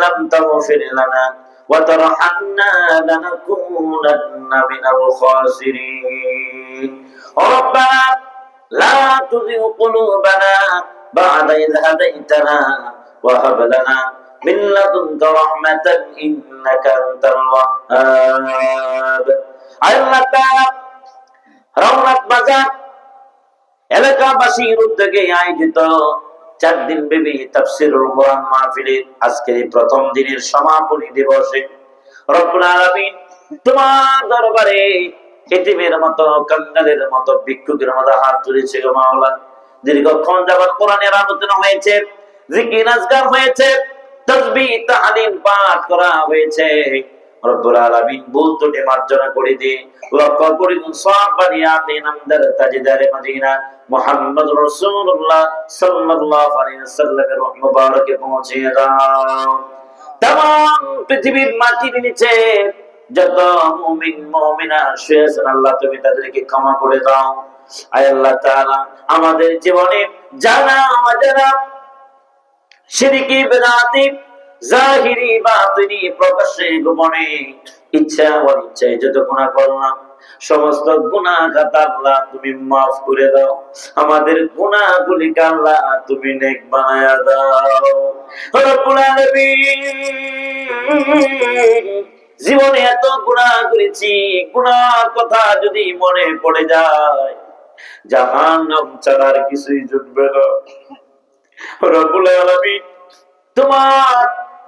লাম তাগফির লানা ওয়া তারহামনা লানাকুনান্না মিনাল খাসিরিন। রাব্বানা লা তুযিগ কুলুবানা বা'দা ইয হাদাইতানা ওয়া হাব লানা মিন লাদুনকা রাহমাতান ইন্নাকা আনতাল ওয়াহ্হাব। আল্লাহ তাআলা রওনাক বাজার এলাকাবাসীর উদ্যোগে আয়োজিত 4 দিন ব্যাপী তাফসীরুল কোরআন মাহফিলের আজকে প্রথম দিনের সমাপনী দিবসে রব্বুল আলামিন তোমার দরবারে এতিমের মতো, কাঙ্গালের মতো, ভিক্ষুকের মতো হাত তুলেছে গো মাওলা। দীর্ঘক্ষণ যাবত কোরআনের আলোচনা হয়েছে, জিকির আজকার হয়েছে, তাসবিহ তাহলিল পাঠ করা হয়েছে। রব্বুল আলামিন ভুল ত্রুটি মার্জনা করে দিয়ে লক্ষ কোটি গুণ সওয়াব বানিয়ে আপনি নামদার তাজদারে মদিনা মুহাম্মদুর রাসূলুল্লাহ সাল্লাল্লাহু আলাইহি ওয়াসাল্লামের রূহ মুবারকে পৌঁছে দাও। तमाम পৃথিবীর মাটির নিচে যত মুমিন মুমিনা শুয়ে আছেন আল্লাহ তুমি তাদেরকে ক্ষমা করে দাও। আয় আল্লাহ তাআলা আমাদের জীবনে জানা অজানা শিরকি বিদআতি জাহিরি বাতিনি প্রকাশ্যে গোপনে ইচ্ছা অনিচ্ছায় যত গুনাহ করলাম সমস্ত গুনাহ খাতা আল্লাহ তুমি maaf করে দাও। আমাদের গুনাহগুলিকে আল্লাহ তুমি নেক বানায়া দাও। রব্বুল আলামিন জীবনে এত গুনাহ করেছি, গুনাহর কথা যদি মনে পড়ে যায় জাহান্নাম ছাড়ার কিছুই জুটবে না। রব্বুল আলামিন তোমার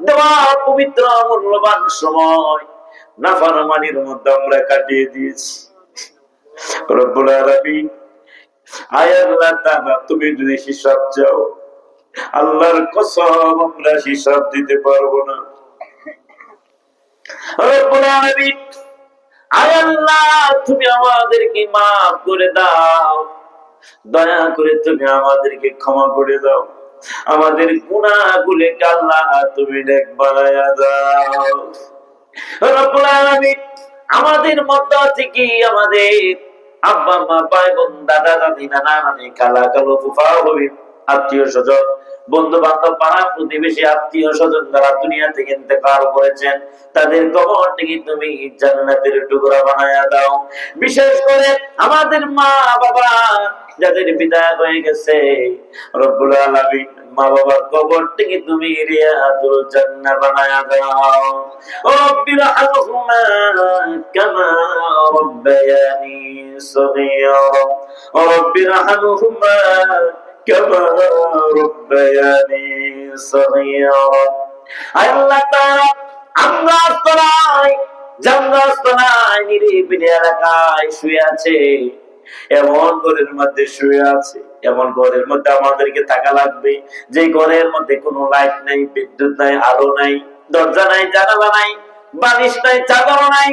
দেওয়া পবিত্র মূল্যবান সময় নাফরমানির মধ্যে আমরা কাটিয়ে দিয়েছি। রব্বুল আলামিন আয় আল্লাহ তাআলা তুমি যদি হিসাব চাও আল্লাহর কসম আমরা হিসাব দিতে পারবো না। রব্বুল আলামিন আয় আল্লাহ তুমি আমাদেরকে maaf করে দাও, দয়া করে তুমি আমাদেরকে ক্ষমা করে দাও। আমাদের গুনাহগুলোকে আল্লাহ তুমি নেক বানায়া দাও। রব্বুল আলামিন আমাদের মধ্য থেকে আমাদের আব্বা মা ভাই বোন দাদা দাদি নানা নানি খালা খালু ফুফা ফুফি আত্মীয় স্বজন বন্ধু বান্ধব পাড়া প্রতিবেশী আত্মীয় স্বজন যারা দুনিয়া থেকে ইন্তেকাল করেছেন তাদের কবর থেকে তুমি জান্নাতের টুকরা বানায়া দাও। বিশেষ করে আমাদের মা বাবা যাদের বিদায় হয়ে গেছে রব্বুল আলামিন মা বাবার কবর থেকে তুমি রিয়াদুল জান্নাহ বানায়া দাও। রব্বির হামহুমা কামা রাব্বায়ানি সগীরা রব্বির হামহুমা কামা রাব্বায়ানি সগীরা। আল্লাহ তাআলা আমরা তলায় জান্নাততলায় নিরিবিলি এলাকায় শুয়ে আছে, এমন ঘরের মধ্যে শুয়ে আছে, এমন ঘরের মধ্যে আমাদেরকে থাকা লাগবে যে ঘরের মধ্যে কোনো লাইট নাই, বিদ্যুৎ নাই, আলো নাই, দরজা নাই, জানালা নাই, বালিশ নাই, চাদর নাই,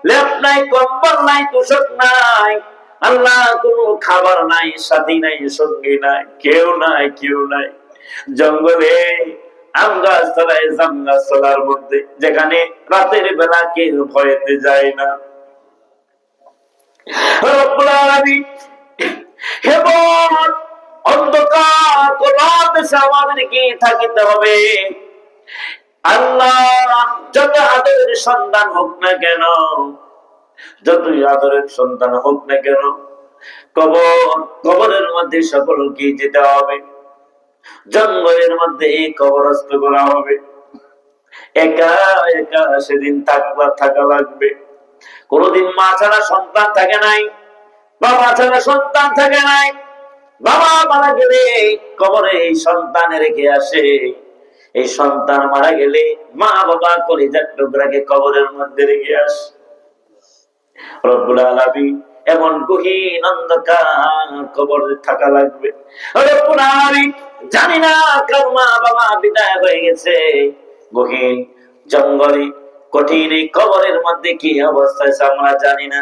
লেপ নাই, কম্বল নাই, তোশক নাই, আল্লাহ কোনো খাবার নাই, সাথী নাই, সঙ্গী নাই, কেউ নাই, কেউ নাই। জঙ্গলে আম গাছ তলায় জাম গাছ তলার মধ্যে যেখানে রাতের বেলা কেউ ভয়েতে যায় না। রব্বুল আলামিন হেবন অন্ধকার কোলার দেশে আমাদেরকে থাকিতে হবে। আল্লাহ যত আদরের সন্তান হোক না কেন, যতই আদরের সন্তান হোক না কেন, কবরের মধ্যে সকলকে যেতে হবে। জঙ্গলের মধ্যে কবরস্থ করা হবে। একা একা সেদিন থাকা লাগবে। কোনদিন মা ছাড়া সন্তান থাকে নাই, বাবা ছাড়া সন্তান থাকে নাই। বাবা মারা গেলে কবরে এই সন্তান রেখে আসে, এই সন্তান মারা গেলে মা বাবা কলিজার টুকরাকে কবরের মধ্যে রেখে আসে। রব্বুল আলামিন এমন গহীন অন্ধকার কবরে থাকা লাগবে। রব্বুল আলামিন জানি না কার মা বাবা বিদায় হয়ে গেছে, গহীন জঙ্গলে কঠিন কবরের মধ্যে কি অবস্থা আমরা জানি না।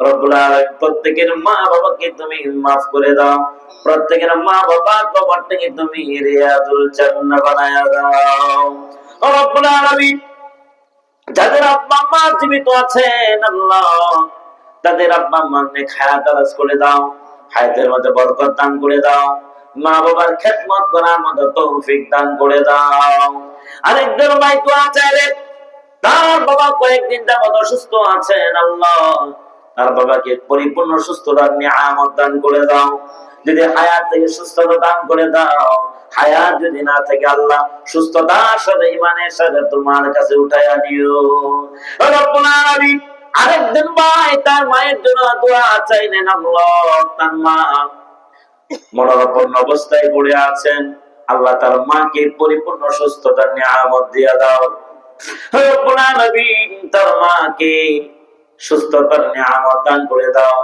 রব্বুল আলামিন প্রত্যেকের মা বাবাকে তুমি maaf করে দাও, প্রত্যেকের মা বাবা কবর থেকে তুমি রিয়াদুল জান্নাহ বানায়া দাও। রব্বুল আলামিন যাদের আব্বা মা জীবিত আছেন আল্লাহ তাদের আব্বা আম্মার নেক হায়াত দারাজ করে দাও, হায়াতের মধ্যে বরকত দান করে দাও। মা বাবার খেদমত করার মতো তৌফিক দান করে দাও। আরেকজন ভাই দোয়া চাইলেন, তার বাবা কয়েকদিন যাবত অসুস্থ আছেন, আল্লাহ তার বাবাকে পরিপূর্ণ সুস্থতার নিয়ামত দান করে দাও। যদি হায়াত থেকে সুস্থতা দান করে দাও, হায়াত যদি না থাকে আল্লাহ সুস্থতার সাথে ঈমানের সাথে তোমার কাছে উঠাইয়া দিও রব্বুল আলামিন। আরেকজন ভাই তার মায়ের জন্য দোয়া চাইলেন, আল্লাহ তার মা মরণাপন্ন অবস্থায় পড়ে আছেন, আল্লাহ তার মাকে পরিপূর্ণ সুস্থতার নিয়ামত দিয়া দাও রব্বুল আলামিন। তার মাকে সুস্থতার নিয়ামত দান করে দাও।